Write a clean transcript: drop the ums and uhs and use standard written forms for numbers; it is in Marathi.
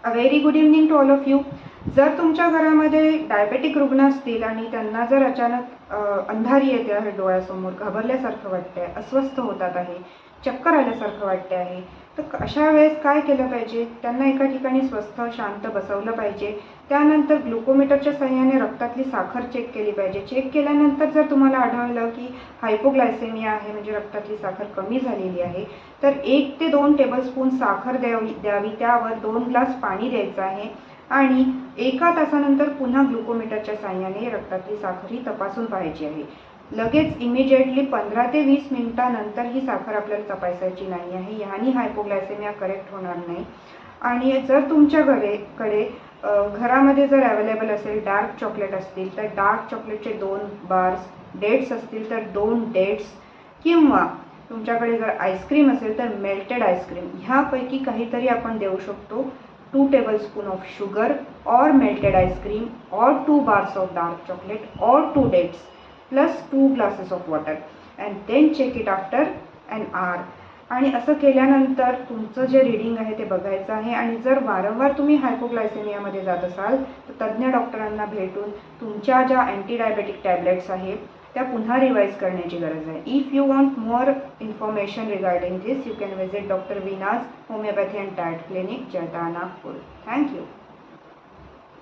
A very good evening to all of you. जर तुमच्या घरामध्ये डायबेटिक रुग्ण असतील आणि त्यांना जर अचानक अंधारी येते आहे डोळ्यासमोर, घाबरल्यासारखं वाटतंय, अस्वस्थ होतात आहे, चक्कर आल्यासारखं वाटते आहे, तर अशा वेळेस काय केलं पाहिजे? त्यांना एका ठिकाणी स्वस्थ शांत बसवलं पाहिजे. त्यानंतर ग्लुकोमीटरच्या सहाय्याने रक्तातली साखर चेक केली पाहिजे. चेक केल्यानंतर जर तुम्हाला आढळलं की हायपोग्लायसेमिया आहे, म्हणजे रक्तातली साखर कमी झालेली आहे, तर 1 ते 2 टेबलस्पून साखर द्यावी. त्यावर 2 ग्लास पाणी द्यायचं आहे आणि 1 तासानंतर पुन्हा ग्लुकोमीटरच्या सहाय्याने रक्तातली साखर ही तपासून पाहायची आहे. लगेच इमिजिएटली 15 ते 20 मिनिटानंतर ही साखर आपल्याला तपासायची नाही आहे. ह्यानी हायपोग्लायसेमिया करेक्ट होणार नाही. आणि जर तुमच्या कडे घरामध्ये जर अवेलेबल असेल डार्क चॉकलेट असतील तर डार्क चॉकलेटचे 2 बार्स, डेट्स असतील तर 2 डेट्स, किंवा तुमच्याकडे जर आईस्क्रीम असेल तर मेल्टेड आईस्क्रीम, ह्यापैकी काहीतरी आपण देऊ शकतो. 2 tablespoon of sugar or melted ice cream or 2 bars of dark chocolate or 2 dates plus 2 glasses of water and then check it after an hour. आणि असं केल्यानंतर तुमचं जे रीडिंग आहे ते बघायचं आहे. आणि जर वारंवार तुम्ही हायपोग्लायसेमियामध्ये जात असाल तर तज्ज्ञ डॉक्टरांना भेटून तुमच्या ज्या अँटी डायबेटिक टॅबलेट्स आहेत त्या पुन्हा रिवाइज करण्याची गरज आहे. If you want more information regarding this, you can visit doctor Veena's homeopathy and diet clinic, जळता, नागपूर. थँक्यू.